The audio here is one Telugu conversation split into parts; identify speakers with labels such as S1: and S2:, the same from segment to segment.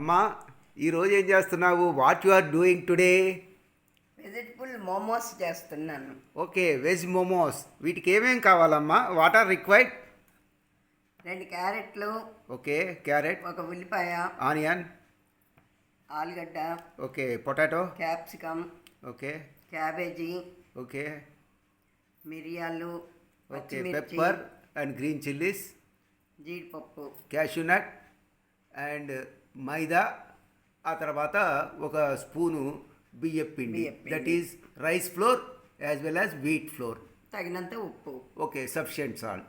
S1: అమ్మా ఈరోజు ఏం చేస్తున్నావు? What you are doing today?
S2: Vegetable momos చేస్తున్నాను.
S1: Okay, veg momos. వీటికి ఏమేం కావాలమ్మా? What are required?
S2: 2 క్యారెట్లు,
S1: ఓకే, క్యారెట్,
S2: ఒక ఉల్లిపాయ,
S1: ఆనియన్,
S2: ఆలుగడ్డ,
S1: okay, potato,
S2: capsicum,
S1: okay,
S2: cabbage,
S1: okay,
S2: మిరియాలు,
S1: ఓకే,
S2: పచ్చిమిర్చి,
S1: పెప్పర్ అండ్ గ్రీన్ చిల్లీస్,
S2: జీడిపప్పు,
S1: క్యాష్యూ నట్ అండ్ మైదా. ఆ తర్వాత ఒక స్పూను బియ్యం పిండి, that is rice flour as well as wheat flour.
S2: తగినంత ఉప్పు.
S1: Okay, sufficient salt.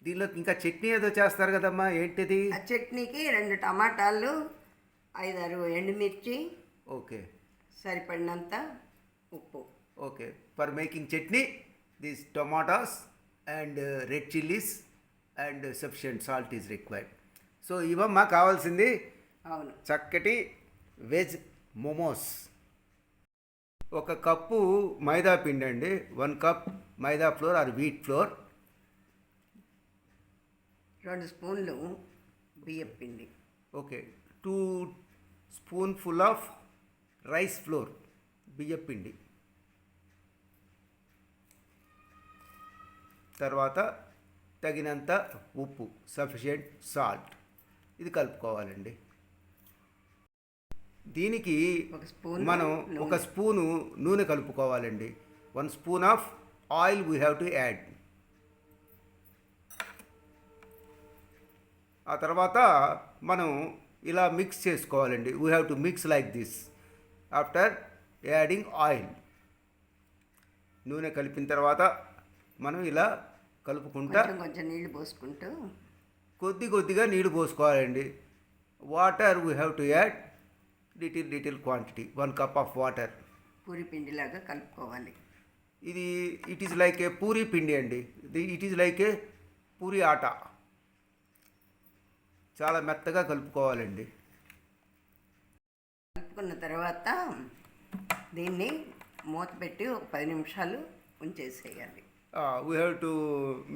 S1: దీనిలో ఇంకా చట్నీ ఏదో చేస్తారు కదమ్మా, ఏంటిది?
S2: ఆ చట్నీకి 2 టమాటాలు, 5-6 ఎండుమిర్చి,
S1: ఓకే,
S2: సరిపడినంత ఉప్పు.
S1: Okay, for making chutney this tomatoes and red chillies and sufficient salt is required. So ఇవమ్మా కావాల్సింది
S2: అవును.
S1: చక్కటి వెజ్ మోమోస్. 1 కప్పు మైదా పిండి అండి, 1 cup maida flour or wheat flour,
S2: 2 స్పూన్లు బియ్యం పిండి,
S1: okay, 2 spoonful of rice flour బియ్యం పిండి, తర్వాత తగినంత ఉప్పు, సఫిషియెంట్ సాల్ట్. ఇది కలుపుకోవాలండి. దీనికి మనం 1 స్పూను నూనె కలుపుకోవాలండి. 1 spoon of oil we have to add. ఆ తర్వాత మనం ఇలా మిక్స్ చేసుకోవాలండి. We have to mix like this after adding oil. నూనె కలిపిన తర్వాత మనం ఇలా కలుపుకుంటా
S2: కొంచెం నీళ్లు పోసుకుంటూ
S1: కొద్దిగా నీళ్ళు పోసుకోవాలండి. Water we have to add little quantity, 1 cup of water.
S2: Puri పిండిలాగా కలుపుకోవాలి.
S1: ఇది it is like a puri pindi అండి. It is like a puri atta. చాలా మెత్తగా కలుపుకోవాలండి.
S2: కలుపుకున్న తర్వాత దీన్ని మూత పెట్టి ఒక 10 నిమిషాలు ఉంచేసేయాలి.
S1: We have to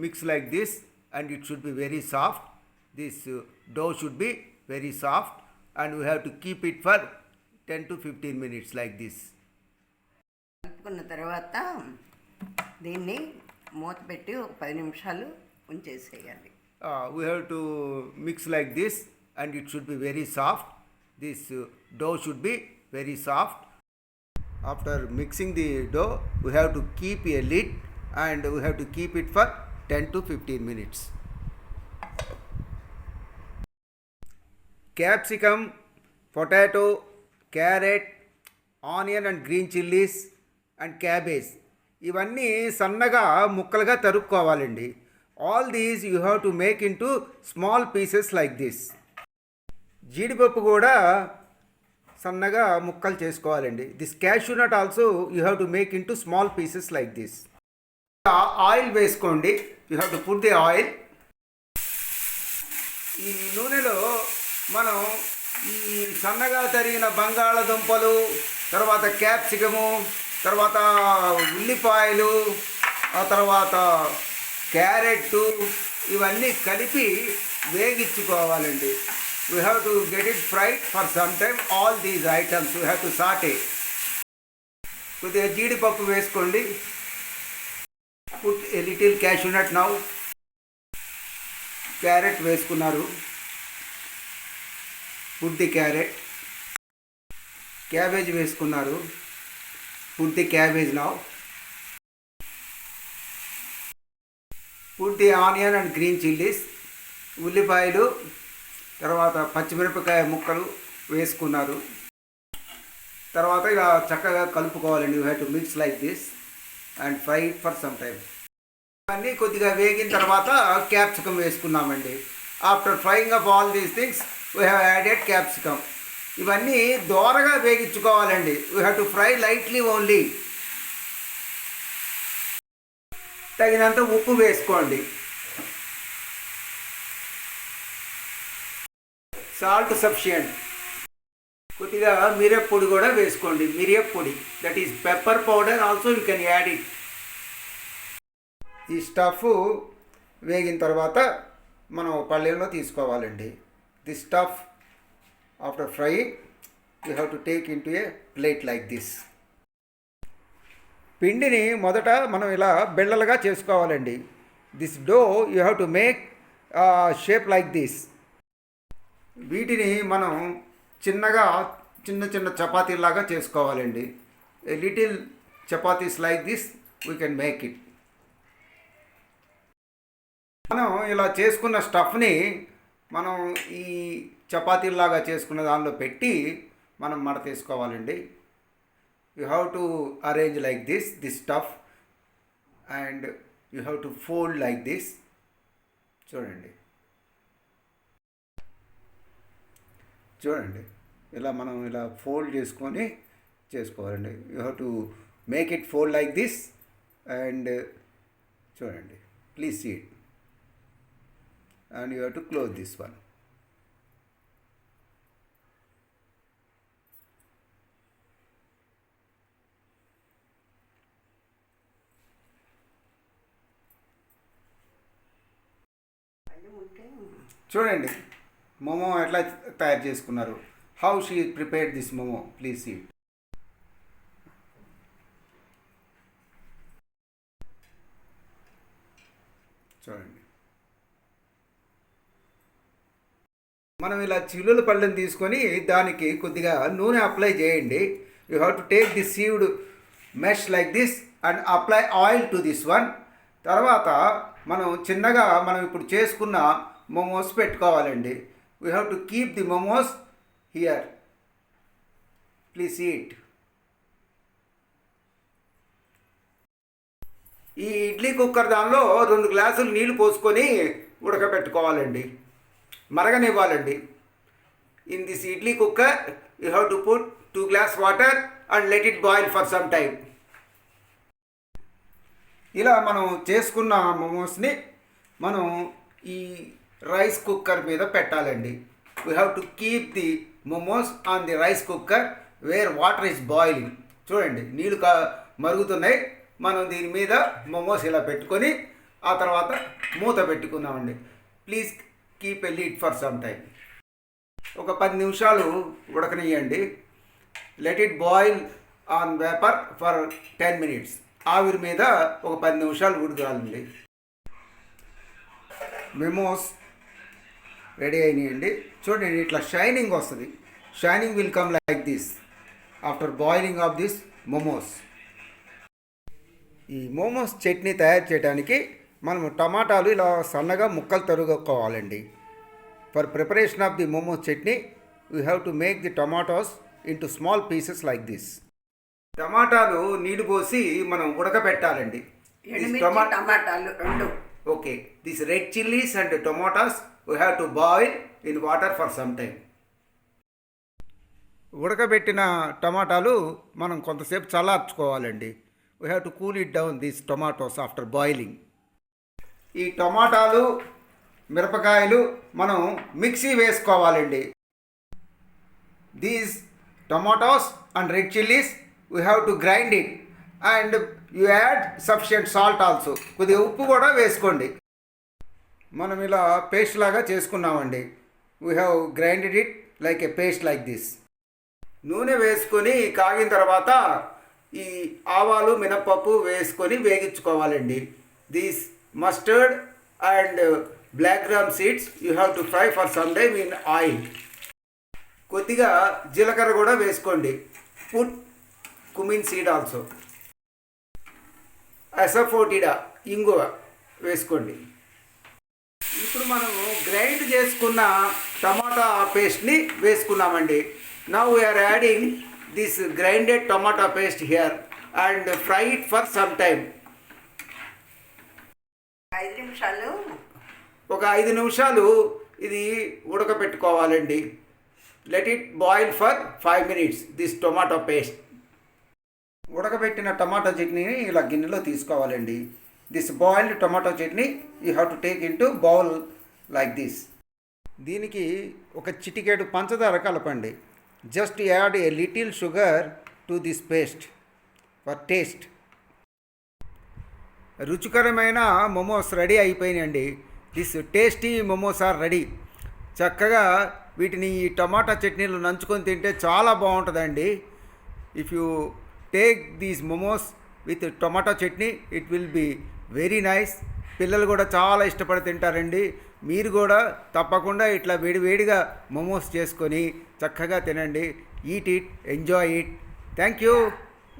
S1: mix like this and it should be very soft. This dough should be very soft and we have to keep it for 10 to 15 minutes like this.
S2: కలుపుకున్న తర్వాత దీన్ని మూత పెట్టి ఒక 10 నిమిషాలు ఉంచేసేయాలి.
S1: We have to mix like this and it should be very soft. This dough should be very soft. After mixing the dough, we have to keep a lid and we have to keep it for 10 to 15 minutes. Capsicum, potato, carrot, onion and green chillies and cabbage ఇవన్నీ సన్నగా ముక్కలుగా తరుక్కోవాలండి. All these you have to make into small pieces like this. జీడిపప్పు కూడా సన్నగా ముక్కలు చేసుకోవాలండి. This cashew nut also you have to make into small pieces like this. Oil వేసుకోండి. You have to put the oil. ఈ నూనెలో మనం ఈ సన్నగా తరిగిన బంగాళదుంపలు, తర్వాత క్యాప్సికము, తర్వాత ఉల్లిపాయలు, ఆ తర్వాత క్యారెట్ ఇవన్నీ కలిపి వేగించుకోవాలండి. We have to get it fried for some time. All these items we have to saute. కొద్దిగా జీడిపప్పు వేసుకోండి. Put a little cashew nut now. Carrot వేసుకున్నారు. Put the carrot. క్యాబేజ్ వేసుకున్నారు. Put the cabbage now. Put the onion and green chillies. ఉల్లిపాయలు, తర్వాత పచ్చిమిరపకాయ ముక్కలు వేసుకున్నారు. తర్వాత ఇలా చక్కగా కలుపుకోవాలండి. You have to mix like this and fry it for some time. ఇవన్నీ కొద్దిగా వేగిన తర్వాత క్యాప్సికమ్ వేసుకున్నామండి. After frying of all these things we have added capsicum. ఇవన్నీ దోరగా వేగించుకోవాలండి. We have to fry lightly only. తగినంత ఉప్పు వేసుకోండి. Salt sufficient. కొద్దిగా మిరియప్ పొడి కూడా వేసుకోండి. మిరియప్ పొడి, that is pepper powder also you can add it. ఈ స్టఫ్ వేగిన తర్వాత మనం పళ్ళెంలో తీసుకోవాలండి. The stuff after frying you have to take in to a plate like this. పిండిని మొదట మనం ఇలా బిళ్ళలుగా చేసుకోవాలండి. This dough you have to make shape like this. వీటిని మనం చిన్నగా చిన్న చిన్న చపాతీలాగా చేసుకోవాలండి. A little chapatis like this we can make it. మనం ఇలా చేసుకున్న స్టఫ్ని మనం ఈ చపాతీలాగా చేసుకున్న దానిలో పెట్టి మనం మడత తీసుకోవాలండి. You have to arrange like this stuff and you have to fold like this. చూడండి చూడండి ఇలా మనం ఇలా ఫోల్డ్ చేసుకొని చేసుకోవాలండి. You have to make it fold like this and చూడండి please see it and you have to close this one. చూడండి మోమో ఎట్లా తయారు చేసుకున్నారు. How she prepared this momo, please see it. చూడండి మనం ఇలా చిల్లుల పళ్ళని తీసుకొని దానికి కొద్దిగా నూనె అప్లై చేయండి. You have to take this sieved mesh like this and apply oil to this one. తర్వాత మనం చిన్నగా మనం ఇప్పుడు చేసుకున్న మోమోస్ పెట్టుకోవాలండి. We have to keep the momos here, please eat. ఈ ఇడ్లీ కుక్కర్ దానిలో 2 గ్లాసులు నీళ్లు పోసుకొని ఉడకబెట్టుకోవాలండి, మరగనివ్వాలండి. In this idli cooker you have to put 2 glass water and let it boil for some time. ఇలా మనం చేసుకున్న మోమోస్ని మనం ఈ రైస్ కుక్కర్ మీద పెట్టాలండి. We have to keep the momos on the rice cooker wear water is boiling. చూడండి నీళ్ళు మరుగుతున్నాయి. మనం దీని మీద మోమోస్ ఇలా పెట్టుకొని ఆ తర్వాత మూత పెట్టుకుందామండి. Please keep a lid for some time. ఒక 10 నిమిషాలు ఉడకనియండి. Let it boil on vapour for 10 minutes. ఆవిరి మీద ఒక 10 నిమిషాలు ఉడకాలండి. మోమోస్ రెడీ అయినాయండి. చూడండి ఇట్లా షైనింగ్ వస్తుంది. Shining will come like this after boiling of this momos. ఈ మోమోస్ చట్నీ తయారు చేయడానికి మనం టమాటాలు ఇలా సన్నగా ముక్కలు తరుక్కోవాలండి. For preparation of the momos chutney we have to make the tomatoes into small pieces like this. టమాటాలు నీళ్ళు పోసి మనం ఉడకబెట్టాలండి.
S2: టమాటాలు 2.
S1: Okay, this red chillies and tomatoes we have to boil in water for some time. ఉడకబెట్టిన టమాటాలు మనం కొంతసేపు చల్లార్చుకోవాలండి. We have to cool it down these tomatoes after boiling. ఈ టమాటాలు మిరపకాయలు మనం మిక్సీ వేసుకోవాలండి. These tomatoes and red chillies we have to grind it and you add sufficient salt also. కొద్దిగా ఉప్పు కూడా వేసుకోండి. మనం ఇలా పేస్ట్ లాగా చేసుకున్నామండి. We have grinded it like a paste like this. నూనె వేసుకొని కాగిన తర్వాత ఈ ఆవాలు మినపప్పు వేసుకొని వేగించుకోవాలండి. These mustard and black gram seeds you have to fry for some time in oil. కొద్దిగా జీలకర్ర కూడా వేసుకోండి. Put cumin seed also. Asafoetida ఇంగువ వేసుకోండి. ఇప్పుడు మనము గ్రైండ్ చేసుకున్న టమాటా పేస్ట్ని వేసుకున్నామండి. Now we are adding this grinded tomato paste here and fry it for some time.
S2: 5 నిమిషాలు.
S1: ఒక 5 నిమిషాలు ఇది ఉడకపెట్టుకోవాలండి. Let it boil for 5 minutes this tomato paste. ఉడకబెట్టిన టమాటో చట్నీని ఇలా గిన్నెలో తీసుకోవాలండి. This boiled tomato chutney you have to take in to bowl like this. దీనికి ఒక చిటికెడు పంచదార కలపండి. Just add a little sugar to this paste for taste. రుచికరమైన మోమోస్ రెడీ అయిపోయినాయండి. This tasty momos are ready. చక్కగా వీటిని ఈ టమాటా చట్నీలు నంచుకొని తింటే చాలా బాగుంటుందండి. If you take these momos with tomato chutney it will be very nice. పిల్లలు కూడా చాలా ఇష్టపడి తింటారండి. మీరు కూడా తప్పకుండా ఇట్లా వేడివేడిగా మోమోస్ చేసుకొని చక్కగా తినండి. Eat it, enjoy it. Thank you.